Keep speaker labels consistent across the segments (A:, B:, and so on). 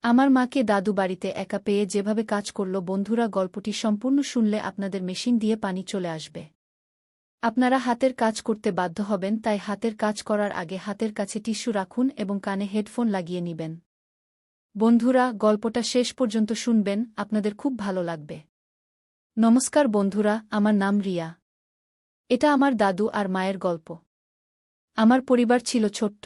A: আমার মাকে দাদু বাড়িতে একা পেয়ে যেভাবে কাজ করল বন্ধুরা গল্পটি সম্পূর্ণ শুনলে আপনাদের মেশিন দিয়ে পানি চলে আসবে। আপনারা হাতের কাজ করতে বাধ্য হবেন, তাই হাতের কাজ করার আগে হাতের কাছে টিস্যু রাখুন এবং কানে হেডফোন লাগিয়ে নিবেন। বন্ধুরা, গল্পটা শেষ পর্যন্ত শুনবেন, আপনাদের খুব ভালো লাগবে। নমস্কার বন্ধুরা, আমার নাম রিয়া। এটা আমার দাদু আর মায়ের গল্প। আমার পরিবার ছিল ছোট্ট।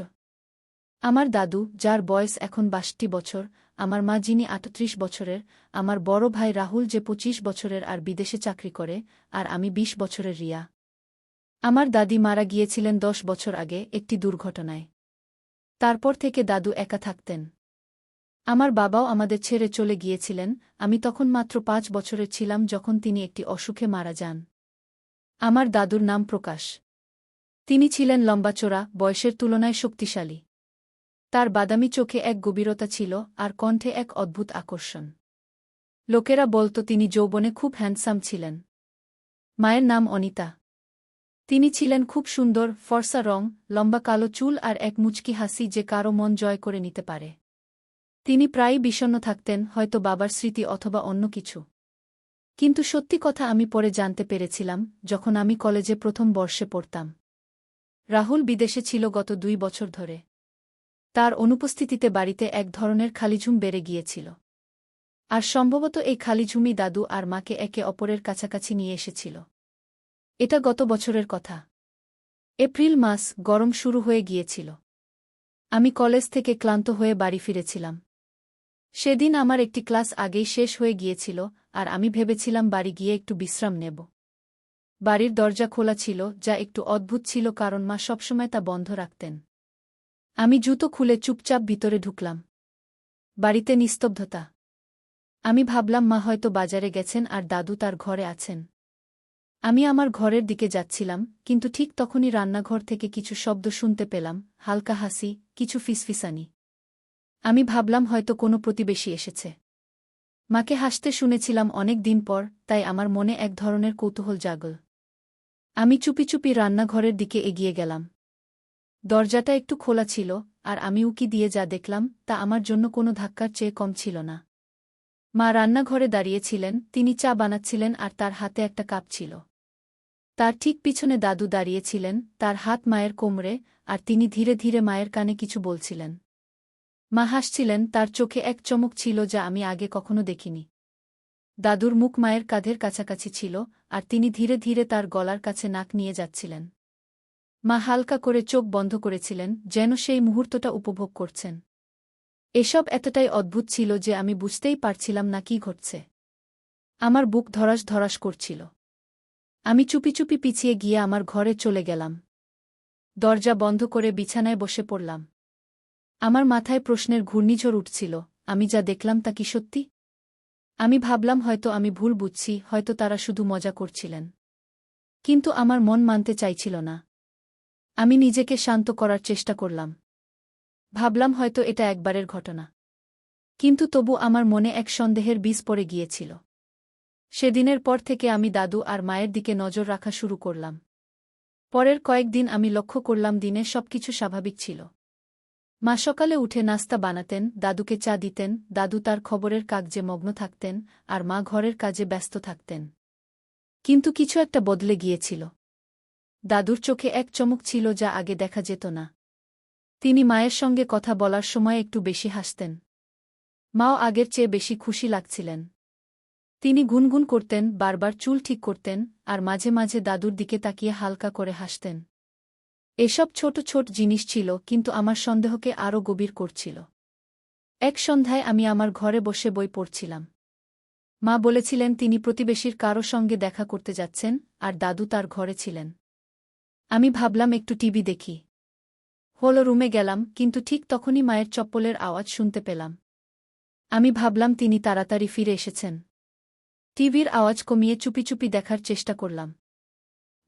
A: আমার দাদু, যার বয়স এখন ৬২ বছর, আমার মা যিনি ৩৮ বছরের, আমার বড় ভাই রাহুল যে ২৫ বছরের আর বিদেশে চাকরি করে, আর আমি ২০ বছরের রিয়া। আমার দাদি মারা গিয়েছিলেন ১০ বছর আগে একটি দুর্ঘটনায়। তারপর থেকে দাদু একা থাকতেন। আমার বাবাও আমাদের ছেড়ে চলে গিয়েছিলেন, আমি তখন মাত্র ৫ বছরের ছিলাম যখন তিনি একটি অসুখে মারা যান। আমার দাদুর নাম প্রকাশ। তিনি ছিলেন লম্বাচোরা, বয়সের তুলনায় শক্তিশালী। তার বাদামি চোখে এক গভীরতা ছিল, আর কণ্ঠে এক অদ্ভুত আকর্ষণ। লোকেরা বলত তিনি যৌবনে খুব হ্যান্ডসাম ছিলেন। মায়ের নাম অনিতা। তিনি ছিলেন খুব সুন্দর, ফর্সা রং, লম্বা কালো চুল আর এক মুচকি হাসি যে কারো মন জয় করে নিতে পারে। তিনি প্রায়ই বিষণ্ণ থাকতেন, হয়তো বাবার স্মৃতি অথবা অন্য কিছু। কিন্তু সত্যি কথা আমি পরে জানতে পেরেছিলাম, যখন আমি কলেজে প্রথম বর্ষে পড়তাম। রাহুল বিদেশে ছিল গত ২ বছর ধরে। তার অনুপস্থিতিতে বাড়িতে এক ধরনের খালিঝুম বেড়ে গিয়েছিল। আর সম্ভবত এই খালিঝুমই দাদু আর মাকে একে অপরের কাছাকাছি নিয়ে এসেছিল। এটা গত বছরের কথা। এপ্রিল মাস, গরম শুরু হয়ে গিয়েছিল। আমি কলেজ থেকে ক্লান্ত হয়ে বাড়ি ফিরেছিলাম। সেদিন আমার একটি ক্লাস আগেই শেষ হয়ে গিয়েছিল, আর আমি ভেবেছিলাম বাড়ি গিয়ে একটু বিশ্রাম নেব। বাড়ির দরজা খোলা ছিল, যা একটু অদ্ভুত ছিল কারণ মা সবসময় তা বন্ধ রাখতেন। আমি জুতো খুলে চুপচাপ ভিতরে ঢুকলাম। বাড়িতে নিস্তব্ধতা। আমি ভাবলাম মা হয়তো বাজারে গেছেন আর দাদু তার ঘরে আছেন। আমি আমার ঘরের দিকে যাচ্ছিলাম, কিন্তু ঠিক তখনই রান্নাঘর থেকে কিছু শব্দ শুনতে পেলাম, হালকা হাসি, কিছু ফিসফিসানি। আমি ভাবলাম হয়তো কোনো প্রতিবেশী এসেছে। মাকে হাসতে শুনেছিলাম অনেক দিন পর, তাই আমার মনে এক ধরনের কৌতূহল জাগল। আমি চুপি চুপি রান্নাঘরের দিকে এগিয়ে গেলাম। দরজাটা একটু খোলা ছিল, আর আমি উকি দিয়ে যা দেখলাম তা আমার জন্য কোনো ধাক্কার চেয়ে কম ছিল না। মা রান্নাঘরে দাঁড়িয়েছিলেন, তিনি চা বানাচ্ছিলেন আর তার হাতে একটা কাপ ছিল। তার ঠিক পিছনে দাদু দাঁড়িয়েছিলেন, তার হাত মায়ের কোমরে, আর তিনি ধীরে ধীরে মায়ের কানে কিছু বলছিলেন। মা হাসছিলেন, তার চোখে এক চমক ছিল যা আমি আগে কখনো দেখিনি। দাদুর মুখ মায়ের কাঁধের কাছাকাছি ছিল, আর তিনি ধীরে ধীরে তার গলার কাছে নাক নিয়ে যাচ্ছিলেন। মা হালকা করে চোখ বন্ধ করেছিলেন, যেন সেই মুহূর্তটা উপভোগ করছেন। এসব এতটাই অদ্ভুত ছিল যে আমি বুঝতেই পারছিলাম না কি ঘটছে। আমার বুক ধড়াস ধড়াস করছিল। আমি চুপি চুপি পিছিয়ে গিয়ে আমার ঘরে চলে গেলাম। দরজা বন্ধ করে বিছানায় বসে পড়লাম। আমার মাথায় প্রশ্নের ঘূর্ণিঝড় উঠছিল, আমি যা দেখলাম তা কি সত্যি? আমি ভাবলাম হয়তো আমি ভুল বুঝছি, হয়তো তারা শুধু মজা করছিলেন। কিন্তু আমার মন মানতে চাইছিল না। আমি নিজেকে শান্ত করার চেষ্টা করলাম। ভাবলাম হয়তো এটা একবারের ঘটনা। কিন্তু তবু আমার মনে এক সন্দেহের বীজ পড়ে গিয়েছিল। সেদিনের পর থেকে আমি দাদু আর মায়ের দিকে নজর রাখা শুরু করলাম। পরের কয়েকদিন আমি লক্ষ্য করলাম দিনে সবকিছু স্বাভাবিক ছিল। মা সকালে উঠে নাস্তা বানাতেন, দাদুকে চা দিতেন, দাদু তার খবরের কাগজে মগ্ন থাকতেন, আর মা ঘরের কাজে ব্যস্ত থাকতেন। কিন্তু কিছু একটা বদলে গিয়েছিল। দাদুর চোখে এক চমক ছিল যা আগে দেখা যেত না। তিনি মায়ের সঙ্গে কথা বলার সময় একটু বেশি হাসতেন। মাও আগের চেয়ে বেশি খুশি লাগছিলেন। তিনি গুনগুন করতেন, বারবার চুল ঠিক করতেন, আর মাঝে মাঝে দাদুর দিকে তাকিয়ে হালকা করে হাসতেন। এসব ছোট ছোট জিনিস ছিল, কিন্তু আমার সন্দেহকে আরও গভীর করছিল। এক সন্ধ্যায় আমি আমার ঘরে বসে বই পড়ছিলাম। মা বলেছিলেন তিনি প্রতিবেশীর কারো সঙ্গে দেখা করতে যাচ্ছেন, আর দাদু তার ঘরে ছিলেন। আমি ভাবলাম একটু টিভি দেখি। হল রুমে গেলাম, কিন্তু ঠিক তখনই মায়ের চপ্পলের আওয়াজ শুনতে পেলাম। আমি ভাবলাম তিনি তাড়াতাড়ি ফিরে এসেছেন। টিভির আওয়াজ কমিয়ে চুপি চুপি দেখার চেষ্টা করলাম।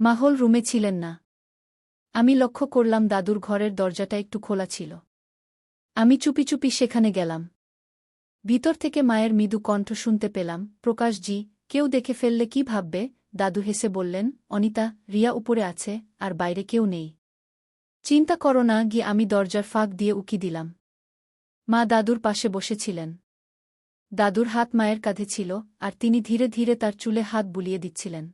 A: মা হল রুমে ছিলেন না। আমি লক্ষ্য করলাম দাদুর ঘরের দরজাটা একটু খোলা ছিল। আমি চুপি চুপি সেখানে গেলাম। ভিতর থেকে মায়ের মৃদু কণ্ঠ শুনতে পেলাম, প্রকাশজি, কেউ দেখে ফেললে কি ভাববে? দাদু হেসে বললেন, অনিতা, রিয়া উপরে আছে, আর বাইরে কেউ নেই। চিন্তা করো না। গিয়ে আমি দরজার ফাঁক দিয়ে উকি দিলাম। মা দাদুর পাশে বসেছিলেন। দাদুর হাত মায়ের কাঁধে ছিল, আর তিনি ধীরে ধীরে তার চুলে হাত বুলিয়ে দিচ্ছিলেন।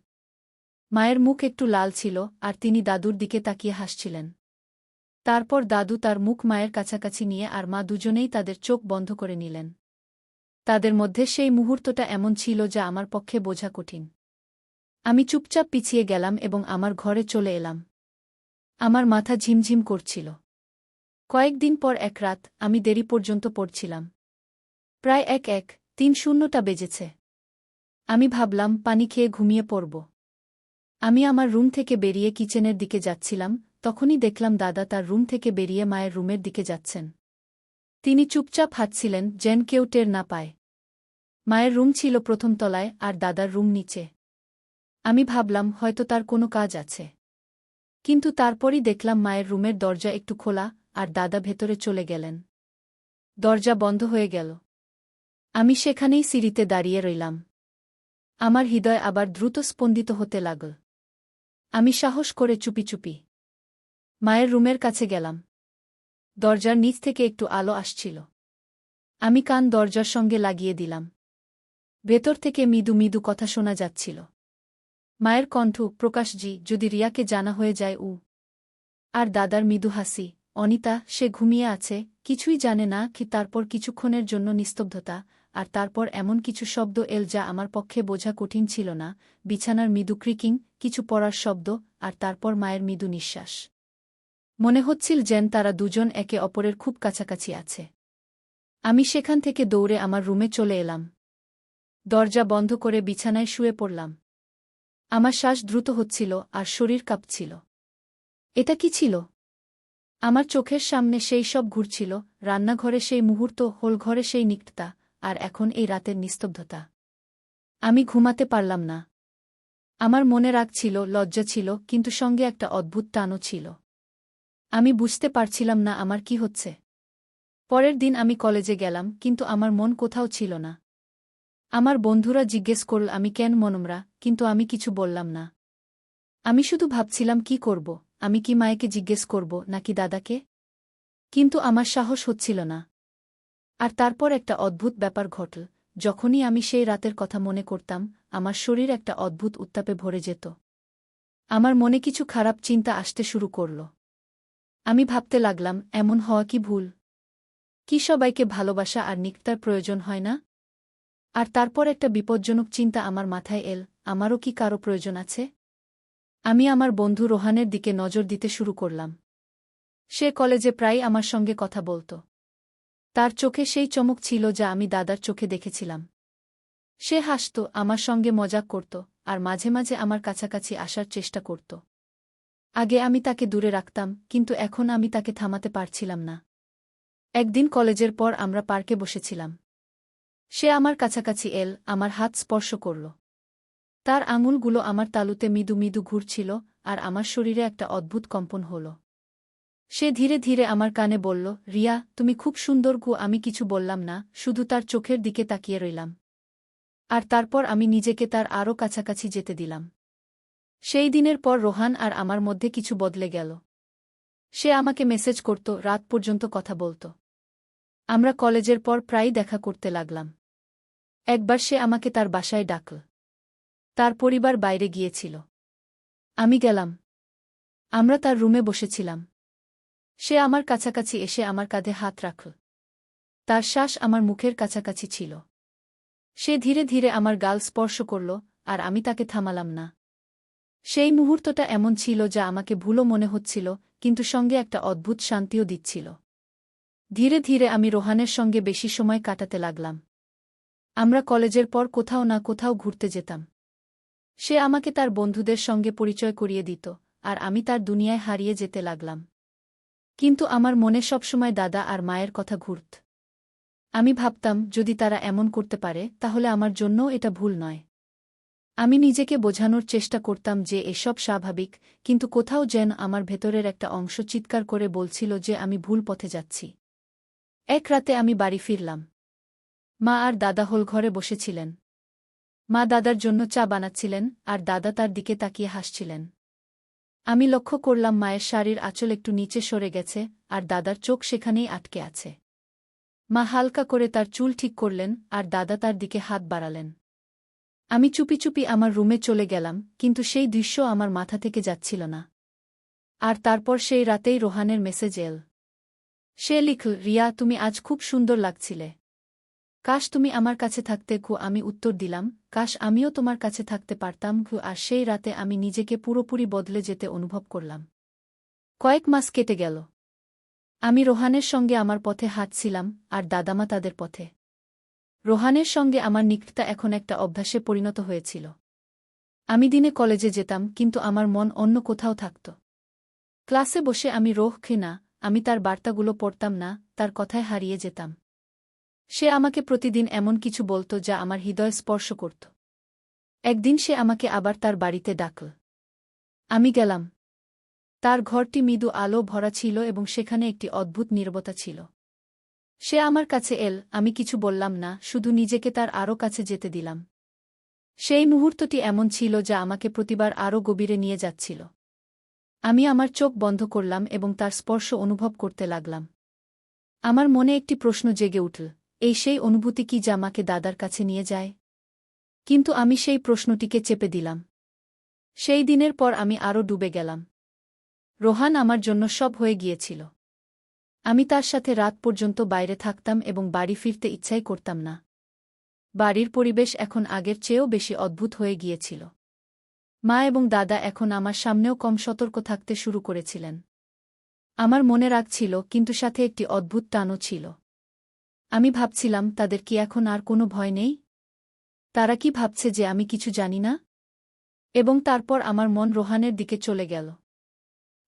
A: মায়ের মুখ একটু লাল ছিল, আর তিনি দাদুর দিকে তাকিয়ে হাসছিলেন। তারপর দাদু তার মুখ মায়ের কাছাকাছি নিয়ে আর মা দুজনেই তাদের চোখ বন্ধ করে নিলেন। তাদের মধ্যে সেই মুহূর্তটা এমন ছিল যা আমার পক্ষে বোঝা কঠিন। আমি চুপচাপ পিছিয়ে গেলাম এবং আমার ঘরে চলে এলাম। আমার মাথা ঝিমঝিম করছিল। কয়েকদিন পর এক রাত আমি দেরি পর্যন্ত পড়ছিলাম। প্রায় 1:30টা বেজেছে। আমি ভাবলাম পানি খেয়ে ঘুমিয়ে পড়ব। আমি আমার রুম থেকে বেরিয়ে কিচেনের দিকে যাচ্ছিলাম, তখনই দেখলাম দাদা তার রুম থেকে বেরিয়ে মায়ের রুমের দিকে যাচ্ছেন। তিনি চুপচাপ হাঁটছিলেন, যেন কেউ টের না পায়। মায়ের রুম ছিল প্রথম তলায় আর দাদার রুম নিচে। আমি ভাবলাম হয়তো তার কোনো কাজ আছে। কিন্তু তারপরই দেখলাম মায়ের রুমের দরজা একটু খোলা, আর দাদা ভেতরে চলে গেলেন। দরজা বন্ধ হয়ে গেল। আমি সেখানেই সিঁড়িতে দাঁড়িয়ে রইলাম। আমার হৃদয় আবার দ্রুত স্পন্দিত হতে লাগল। আমি সাহস করে চুপি চুপি মায়ের রুমের কাছে গেলাম। দরজার নিচ থেকে একটু আলো আসছিল। আমি কান দরজার সঙ্গে লাগিয়ে দিলাম। ভেতর থেকে মৃদু মৃদু কথা শোনা যাচ্ছিল। মায়ের কণ্ঠ, প্রকাশজি, যদি রিয়াকে জানা হয়ে যায় আর দাদার মৃদু হাসি, অনিতা, সে ঘুমিয়ে আছে, কিছুই জানে না কি। তারপর কিছুক্ষণের জন্য নিস্তব্ধতা, আর তারপর এমন কিছু শব্দ এল যা আমার পক্ষে বোঝা কঠিন ছিল না। বিছানার মৃদু ক্রিকিং, কিছু পড়ার শব্দ, আর তারপর মায়ের মৃদু নিঃশ্বাস। মনে হচ্ছিল যেন তারা দুজন একে অপরের খুব কাছাকাছি আছে। আমি সেখান থেকে দৌড়ে আমার রুমে চলে এলাম। দরজা বন্ধ করে বিছানায় শুয়ে পড়লাম। আমার শ্বাস দ্রুত হচ্ছিল আর শরীর কাঁপছিল। এটা কি ছিল? আমার চোখের সামনে সেই সব ঘুরছিল, রান্নাঘরে সেই মুহূর্ত, হোলঘরে সেই নিকটতা, আর এখন এই রাতের নিস্তব্ধতা। আমি ঘুমাতে পারলাম না। আমার মনে রাগ ছিল, লজ্জা ছিল, কিন্তু সঙ্গে একটা অদ্ভুত টানও ছিল। আমি বুঝতে পারছিলাম না আমার কি হচ্ছে। পরের দিন আমি কলেজে গেলাম, কিন্তু আমার মন কোথাও ছিল না। আমার বন্ধুরা জিজ্ঞেস করল আমি কেন মনমরা, কিন্তু আমি কিছু বললাম না। আমি শুধু ভাবছিলাম কি করব, আমি কি মায়েকে জিজ্ঞেস করব নাকি দাদাকে? কিন্তু আমার সাহস হচ্ছিল না। আর তারপর একটা অদ্ভুত ব্যাপার ঘটল। যখনই আমি সেই রাতের কথা মনে করতাম, আমার শরীর একটা অদ্ভুত উত্তাপে ভরে যেত। আমার মনে কিছু খারাপ চিন্তা আসতে শুরু করল। আমি ভাবতে লাগলাম, এমন হওয়া কি ভুল? কি সবাইকে ভালোবাসা আর নিকটার প্রয়োজন হয় না? আর তারপর একটা বিপজ্জনক চিন্তা আমার মাথায় এল, আমারও কি কারো প্রয়োজন আছে? আমি আমার বন্ধু রোহানের দিকে নজর দিতে শুরু করলাম। সে কলেজে প্রায় আমার সঙ্গে কথা বলত। তার চোখে সেই চমক ছিল যা আমি দাদার চোখে দেখেছিলাম। সে হাসত, আমার সঙ্গে মজাক করত, আর মাঝে মাঝে আমার কাছাকাছি আসার চেষ্টা করত। আগে আমি তাকে দূরে রাখতাম, কিন্তু এখন আমি তাকে থামাতে পারছিলাম না। একদিন কলেজের পর আমরা পার্কে বসেছিলাম। সে আমার কাছাকাছি এল, আমার হাত স্পর্শ করল। তার আঙুলগুলো আমার তালুতে মৃদু মৃদু ঘুরছিল, আর আমার শরীরে একটা অদ্ভুত কম্পন হল। সে ধীরে ধীরে আমার কানে বলল, রিয়া, তুমি খুব সুন্দর গো। আমি কিছু বললাম না, শুধু তার চোখের দিকে তাকিয়ে রইলাম। আর তারপর আমি নিজেকে তার আরও কাছাকাছি যেতে দিলাম। সেই দিনের পর রোহান আর আমার মধ্যে কিছু বদলে গেল। সে আমাকে মেসেজ করত, রাত পর্যন্ত কথা বলত। আমরা কলেজের পর প্রায়ই দেখা করতে লাগলাম। একবার সে আমাকে তার বাসায় ডাকল। তার পরিবার বাইরে গিয়েছিল। আমি গেলাম। আমরা তার রুমে বসেছিলাম। সে আমার কাছাকাছি এসে আমার কাঁধে হাত রাখল। তার শ্বাস আমার মুখের কাছাকাছি ছিল। সে ধীরে ধীরে আমার গাল স্পর্শ করল, আর আমি তাকে থামালাম না। সেই মুহূর্তটা এমন ছিল যা আমাকে ভুলও মনে হচ্ছিল, কিন্তু সঙ্গে একটা অদ্ভুত শান্তিও দিচ্ছিল। ধীরে ধীরে আমি রোহানের সঙ্গে বেশি সময় কাটাতে লাগলাম। আমরা কলেজের পর কোথাও না কোথাও ঘুরতে যেতাম। সে আমাকে তার বন্ধুদের সঙ্গে পরিচয় করিয়ে দিত, আর আমি তার দুনিয়ায় হারিয়ে যেতে লাগলাম। কিন্তু আমার মনে সবসময় দাদা আর মায়ের কথা ঘুরত। আমি ভাবতাম, যদি তারা এমন করতে পারে, তাহলে আমার জন্যও এটা ভুল নয়। আমি নিজেকে বোঝানোর চেষ্টা করতাম যে এসব স্বাভাবিক, কিন্তু কোথাও যেন আমার ভেতরের একটা অংশ চিৎকার করে বলছিল যে আমি ভুল পথে যাচ্ছি। এক রাতে আমি বাড়ি ফিরলাম। মা আর দাদা হোলঘরে বসেছিলেন। মা দাদার জন্য চা বানাচ্ছিলেন, আর দাদা তার দিকে তাকিয়ে হাসছিলেন। আমি লক্ষ্য করলাম মায়ের শাড়ির আঁচল একটু নিচে সরে গেছে, আর দাদার চোখ সেখানেই আটকে আছে। মা হালকা করে তার চুল ঠিক করলেন আর দাদা তার দিকে হাত বাড়ালেন। আমি চুপি চুপি আমার রুমে চলে গেলাম, কিন্তু সেই দৃশ্য আমার মাথা থেকে যাচ্ছিল না। আর তারপর সেই রাতেই রোহানের মেসেজ এল। সে লিখল, রিয়া, তুমি আজ খুব সুন্দর লাগছিলে। কাশ তুমি আমার কাছে থাকতে। আমি উত্তর দিলাম, কাশ আমিও তোমার কাছে থাকতে পারতাম। আর সেই রাতে আমি নিজেকে পুরোপুরি বদলে যেতে অনুভব করলাম। কয়েক মাস কেটে গেল। আমি রোহানের সঙ্গে আমার পথে হাঁটছিলাম, আর দাদামা তাদের পথে। রোহানের সঙ্গে আমার নিকটতা এখন একটা অভ্যাসে পরিণত হয়েছিল। আমি দিনে কলেজে যেতাম, কিন্তু আমার মন অন্য কোথাও থাকত। ক্লাসে বসে আমি না, আমি তার বার্তাগুলো পড়তাম না, তার কথায় হারিয়ে যেতাম। সে আমাকে প্রতিদিন এমন কিছু বলত যা আমার হৃদয় স্পর্শ করত। একদিন সে আমাকে আবার তার বাড়িতে ডাকল। আমি গেলাম। তার ঘরটি মৃদু আলো ভরা ছিল এবং সেখানে একটি অদ্ভুত নীরবতা ছিল। সে আমার কাছে এল, আমি কিছু বললাম না, শুধু নিজেকে তার আরও কাছে যেতে দিলাম। সেই মুহূর্তটি এমন ছিল যা আমাকে প্রতিবার আরও গভীরে নিয়ে যাচ্ছিল। আমি আমার চোখ বন্ধ করলাম এবং তার স্পর্শ অনুভব করতে লাগলাম। আমার মনে একটি প্রশ্ন জেগে উঠল, এই সেই অনুভূতি কি যা আমাকে দাদার কাছে নিয়ে যায়? কিন্তু আমি সেই প্রশ্নটিকে চেপে দিলাম। সেই দিনের পর আমি আরও ডুবে গেলাম। রোহান আমার জন্য সব হয়ে গিয়েছিল। আমি তার সাথে রাত পর্যন্ত বাইরে থাকতাম এবং বাড়ি ফিরতে ইচ্ছাই করতাম না। বাড়ির পরিবেশ এখন আগের চেয়েও বেশি অদ্ভুত হয়ে গিয়েছিল। মা এবং দাদা এখন আমার সামনেও কম সতর্ক থাকতে শুরু করেছিলেন। আমার মনে রাগ ছিল, কিন্তু সাথে একটি অদ্ভুত টানও ছিল। আমি ভাবছিলাম, তাদের কি এখন আর কোনো ভয় নেই? তারা কি ভাবছে যে আমি কিছু জানি না? এবং তারপর আমার মন রোহানের দিকে চলে গেল।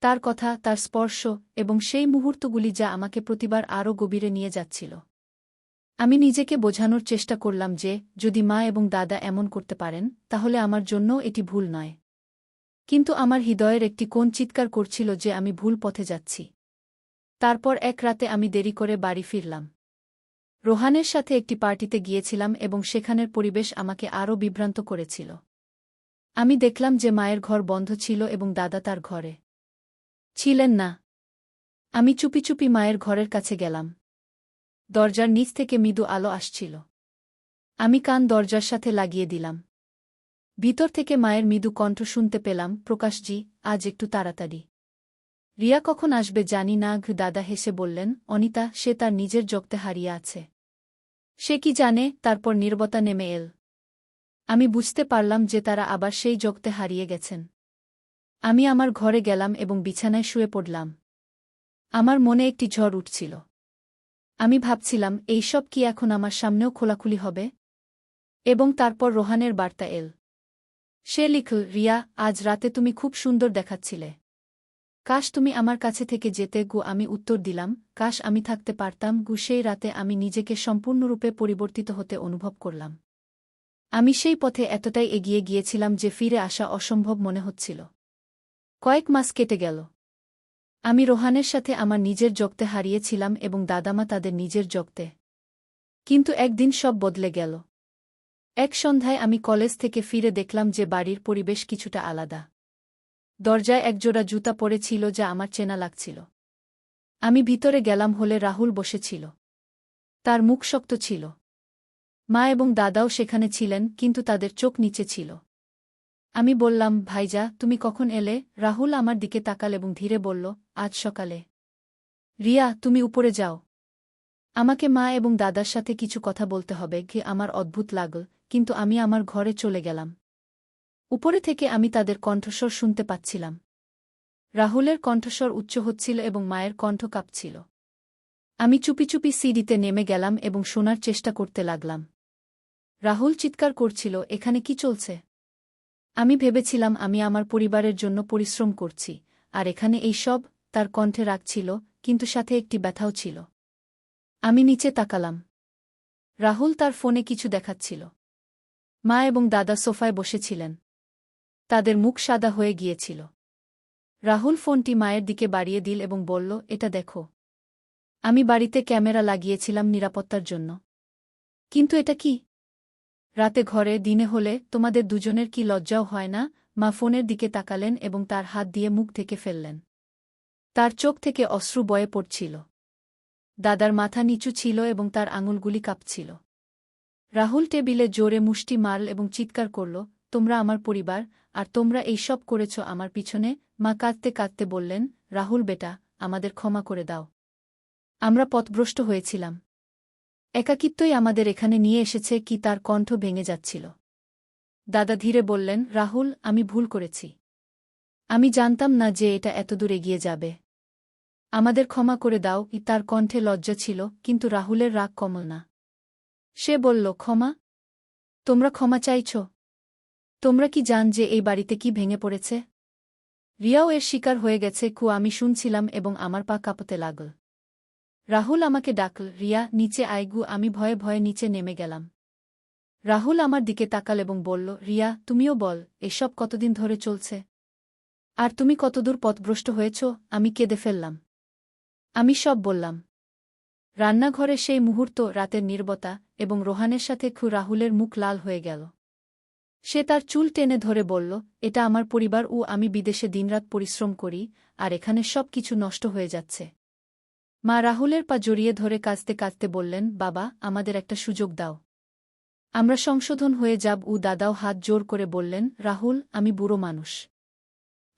A: তার কথা, তার স্পর্শ, এবং সেই মুহূর্তগুলি যা আমাকে প্রতিবার আরও গভীরে নিয়ে যাচ্ছিল। আমি নিজেকে বোঝানোর চেষ্টা করলাম যে, যদি মা এবং দাদা এমন করতে পারেন, তাহলে আমার জন্যও এটি ভুল নয়। কিন্তু আমার হৃদয়ের একটি কোণ চিৎকার করছিল যে আমি ভুল পথে যাচ্ছি। তারপর এক রাতে আমি দেরি করে বাড়ি ফিরলাম। রোহানের সাথে একটি পার্টিতে গিয়েছিলাম এবং সেখানের পরিবেশ আমাকে আরও বিভ্রান্ত করেছিল। আমি দেখলাম যে মায়ের ঘর বন্ধ ছিল এবং দাদা তার ঘরে ছিলেন না। আমি চুপি চুপি মায়ের ঘরের কাছে গেলাম। দরজার নিচ থেকে মৃদু আলো আসছিল। আমি কান দরজার সাথে লাগিয়ে দিলাম। ভিতর থেকে মায়ের মৃদু কণ্ঠ শুনতে পেলাম, প্রকাশজি, আজ একটু তাড়াতাড়ি। রিয়া কখন আসবে জানি না। দাদা হেসে বললেন, অনিতা, সে তার নিজের জগতে হারিয়ে আছে। সে কি জানে? তারপর নীরবতা নেমে এল। আমি বুঝতে পারলাম যে তারা আবার সেই জগতে হারিয়ে গেছেন। আমি আমার ঘরে গেলাম এবং বিছানায় শুয়ে পড়লাম। আমার মনে একটি ঝড় উঠছিল। আমি ভাবছিলাম, এই সব কি এখন আমার সামনেও খোলাখুলি হবে? এবং তারপর রোহানের বার্তা এল। সে লিখল, রিয়া, আজ রাতে তুমি খুব সুন্দর দেখাচ্ছিলে। কাশ তুমি আমার কাছে থেকে যেতে। আমি উত্তর দিলাম, কাশ আমি থাকতে পারতাম। সেই রাতে আমি নিজেকে সম্পূর্ণরূপে পরিবর্তিত হতে অনুভব করলাম। আমি সেই পথে এতটাই এগিয়ে গিয়েছিলাম যে ফিরে আসা অসম্ভব মনে হচ্ছিল। কয়েক মাস কেটে গেল। আমি রোহানের সাথে আমার নিজের জগতে হারিয়েছিলাম এবং দাদামা তাদের নিজের জগতে। কিন্তু একদিন সব বদলে গেল। এক সন্ধ্যায় আমি কলেজ থেকে ফিরে দেখলাম যে বাড়ির পরিবেশ কিছুটা আলাদা। দরজায় একজোড়া জুতা পরে ছিল যা আমার চেনা লাগছিল। আমি ভিতরে গেলাম হলে রাহুল বসেছিল। তার মুখ শক্ত ছিল। মা এবং দাদাও সেখানে ছিলেন, কিন্তু তাদের চোখ নিচে ছিল। আমি বললাম, ভাইজা, তুমি কখন এলে? রাহুল আমার দিকে তাকাল এবং ধীরে বলল, আজ সকালে। রিয়া, তুমি উপরে যাও। আমাকে মা এবং দাদার সাথে কিছু কথা বলতে হবে। আমার অদ্ভুত লাগল, কিন্তু আমি আমার ঘরে চলে গেলাম। উপরে থেকে আমি তাদের কণ্ঠস্বর শুনতে পাচ্ছিলাম। রাহুলের কণ্ঠস্বর উচ্চ হচ্ছিল এবং মায়ের কণ্ঠ কাঁপছিল। আমি চুপি চুপি সিঁড়িতে নেমে গেলাম এবং শোনার চেষ্টা করতে লাগলাম। রাহুল চিৎকার করছিল, এখানে কি চলছে? আমি ভেবেছিলাম আমি আমার পরিবারের জন্য পরিশ্রম করছি, আর এখানে এই সব। তার কণ্ঠে রাগ ছিল, কিন্তু সাথে একটি ব্যথাও ছিল। আমি নিচে তাকালাম। রাহুল তার ফোনে কিছু দেখাচ্ছিল। মা এবং দাদা সোফায় বসেছিলেন। তাদের মুখ সাদা হয়ে গিয়েছিল। রাহুল ফোনটি মায়ের দিকে বাড়িয়ে দিল এবং বলল, এটা দেখো। আমি বাড়িতে ক্যামেরা লাগিয়েছিলাম নিরাপত্তার জন্য। কিন্তু এটা কি? রাতে ঘরে, দিনে হলে তোমাদের দুজনের কি লজ্জাও হয় না? মা ফোনের দিকে তাকালেন এবং তার হাত দিয়ে মুখ ঢেকে ফেললেন। তার চোখ থেকে অশ্রু বয়ে পড়ছিল। দাদার মাথা নিচু ছিল এবং তার আঙুলগুলি কাঁপছিল। রাহুল টেবিলে জোরে মুষ্টি মারল এবং চিৎকার করল, তোমরা আমার পরিবার, আর তোমরা এই সব করেছ আমার পিছনে। মা কাঁদতে কাঁদতে বললেন, রাহুল বেটা, আমাদের ক্ষমা করে দাও। আমরা পথভ্রষ্ট হয়েছিলাম। একাকিত্বই আমাদের এখানে নিয়ে এসেছে। কি তার কণ্ঠ ভেঙে যাচ্ছিল। দাদা ধীরে বললেন, রাহুল, আমি ভুল করেছি। আমি জানতাম না যে এটা এতদূর এগিয়ে যাবে। আমাদের ক্ষমা করে দাও। তার কণ্ঠে লজ্জা ছিল, কিন্তু রাহুলের রাগ কমল না। সে বলল, ক্ষমা? তোমরা ক্ষমা চাইছ? তোমরা কি জান যে এই বাড়িতে কি ভেঙে পড়েছে? রিয়াও এর শিকার হয়ে গেছে। আমি শুনছিলাম এবং আমার পা কাঁপতে লাগল। রাহুল আমাকে ডাকল, রিয়া, নিচে আয়। আমি ভয়ে ভয়ে নিচে নেমে গেলাম। রাহুল আমার দিকে তাকাল এবং বলল, রিয়া, তুমিও বল, এসব কতদিন ধরে চলছে? আর তুমি কতদূর পথভ্রষ্ট হয়েছ? আমি কেঁদে ফেললাম। আমি সব বললাম। রান্নাঘরে সেই মুহূর্ত, রাতের নীরবতা, এবং রোহানের সাথে রাহুলের মুখ লাল হয়ে গেল। সে তার চুল টেনে ধরে বলল, এটা আমার পরিবার আমি বিদেশে দিনরাত পরিশ্রম করি, আর এখানে সব কিছু নষ্ট হয়ে যাচ্ছে। মা রাহুলের পা জড়িয়ে ধরে কাঁদতে কাঁদতে বললেন, বাবা, আমাদের একটা সুযোগ দাও। আমরা সংশোধন হয়ে যাব। দাদাও হাত জোর করে বললেন, রাহুল, আমি বুড়ো মানুষ।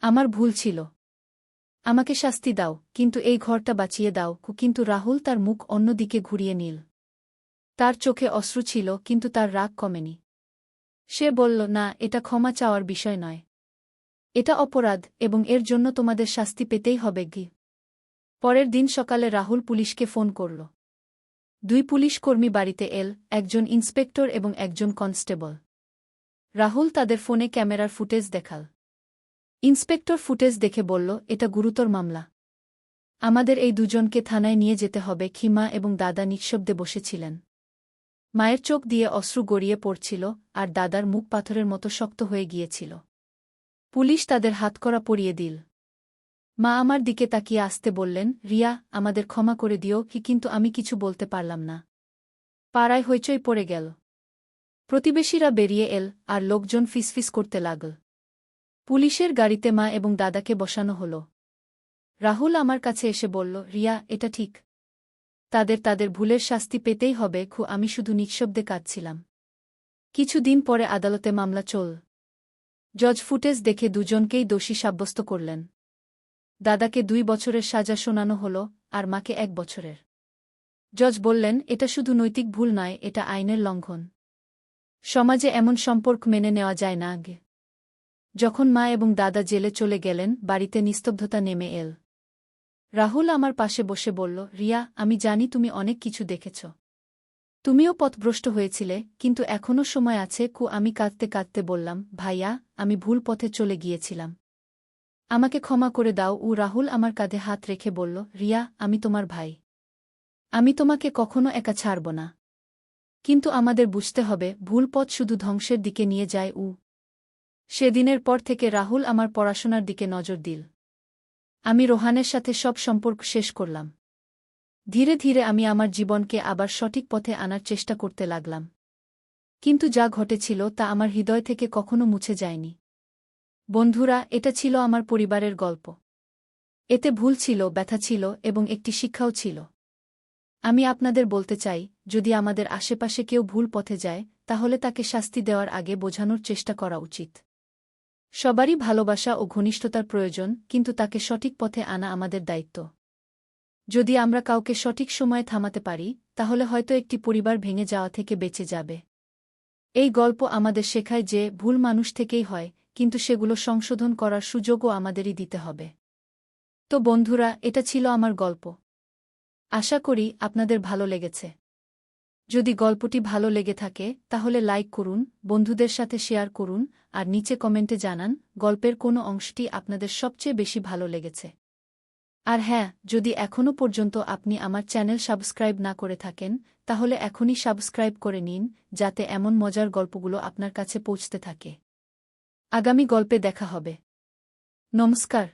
A: আমার ভুল ছিল। আমাকে শাস্তি দাও, কিন্তু এই ঘরটা বাঁচিয়ে দাও। কিন্তু রাহুল তার মুখ অন্যদিকে ঘুরিয়ে নিল। তার চোখে অশ্রু ছিল, কিন্তু তার রাগ কমেনি। সে বলল, না, এটা ক্ষমা চাওয়ার বিষয় নয়। এটা অপরাধ, এবং এর জন্য তোমাদের শাস্তি পেতেই হবে। পরের দিন সকালে রাহুল পুলিশকে ফোন করল। 2 পুলিশ কর্মী বাড়িতে এল, একজন ইন্সপেক্টর এবং একজন কনস্টেবল। রাহুল তাদের ফোনে ক্যামেরার ফুটেজ দেখাল। ইন্সপেক্টর ফুটেজ দেখে বলল, এটা গুরুতর মামলা। আমাদের এই দুজনকে থানায় নিয়ে যেতে হবে। মা এবং দাদা নিঃশব্দে বসেছিলেন। মায়ের চোখ দিয়ে অশ্রু গড়িয়ে পড়ছিল, আর দাদার মুখ পাথরের মতো শক্ত হয়ে গিয়েছিল। পুলিশ তাদের হাতকড়া পরিয়ে দিল। মা আমার দিকে তাকিয়ে আসতে বললেন, রিয়া, আমাদের ক্ষমা করে দিও। কিন্তু আমি কিছু বলতে পারলাম না। পাড়ায় হইচই পড়ে গেল। প্রতিবেশীরা বেরিয়ে এল, আর লোকজন ফিসফিস করতে লাগল। পুলিশের গাড়িতে মা এবং দাদাকে বসানো হল। রাহুল আমার কাছে এসে বলল, রিয়া, এটা ঠিক। তাদের ভুলের শাস্তি পেতেই হবে। আমি শুধু নিঃশব্দে কাঁদছিলাম। কিছুদিন পরে আদালতে মামলা চল। জজ ফুটেজ দেখে দুজনকেই দোষী সাব্যস্ত করলেন। দাদাকে 2 বছরের সাজা শোনানো হল, আর মাকে 1 বছরের। জজ বললেন, এটা শুধু নৈতিক ভুল নয়, এটা আইনের লঙ্ঘন। সমাজে এমন সম্পর্ক মেনে নেওয়া যায় না। যখন মা এবং দাদা জেলে চলে গেলেন, বাড়িতে নিস্তব্ধতা নেমে এল। রাহুল আমার পাশে বসে বলল, রিয়া, আমি জানি তুমি অনেক কিছু দেখেছ। তুমিও পথভ্রষ্ট হয়েছিলে, কিন্তু এখনও সময় আছে। আমি কাঁদতে কাঁদতে বললাম, ভাইয়া, আমি ভুল পথে চলে গিয়েছিলাম। আমাকে ক্ষমা করে দাও। রাহুল আমার কাঁধে হাত রেখে বলল, রিয়া, আমি তোমার ভাই। আমি তোমাকে কখনো একা ছাড়ব না। কিন্তু আমাদের বুঝতে হবে, ভুল পথ শুধু ধ্বংসের দিকে নিয়ে যায়। সেদিনের পর থেকে রাহুল আমার পড়াশোনার দিকে নজর দিল। আমি রোহানের সাথে সব সম্পর্ক শেষ করলাম। ধীরে ধীরে আমি আমার জীবনকে আবার সঠিক পথে আনার চেষ্টা করতে লাগলাম। কিন্তু যা ঘটেছিল তা আমার হৃদয় থেকে কখনো মুছে যায়নি। বন্ধুরা, এটা ছিল আমার পরিবারের গল্প। এতে ভুল ছিল, ব্যথা ছিল, এবং একটি শিক্ষাও ছিল। আমি আপনাদের বলতে চাই, যদি আমাদের আশেপাশে কেউ ভুল পথে যায়, তাহলে তাকে শাস্তি দেওয়ার আগে বোঝানোর চেষ্টা করা উচিত। সবারই ভালোবাসা ও ঘনিষ্ঠতার প্রয়োজন, কিন্তু তাকে সঠিক পথে আনা আমাদের দায়িত্ব। যদি আমরা কাউকে সঠিক সময়ে থামাতে পারি, তাহলে হয়তো একটি পরিবার ভেঙে যাওয়া থেকে বেঁচে যাবে। এই গল্প আমাদের শেখায় যে ভুল মানুষ থেকেই হয়, কিন্তু সেগুলো সংশোধন করার সুযোগও আমাদেরই দিতে হবে। তো বন্ধুরা, এটা ছিল আমার গল্প। আশা করি আপনাদের ভালো লেগেছে। যদি গল্পটি ভালো লেগে থাকে, তাহলে লাইক করুন, বন্ধুদের সাথে শেয়ার করুন, আর নিচে কমেন্টে জানান গল্পের কোনো অংশটি আপনাদের সবচেয়ে বেশি ভালো লেগেছে। আর হ্যাঁ, যদি এখনও পর্যন্ত আপনি আমার চ্যানেল সাবস্ক্রাইব না করে থাকেন, তাহলে এখনই সাবস্ক্রাইব করে নিন, যাতে এমন মজার গল্পগুলো আপনার কাছে পৌঁছতে থাকে। আগামী গল্পে দেখা হবে। নমস্কার।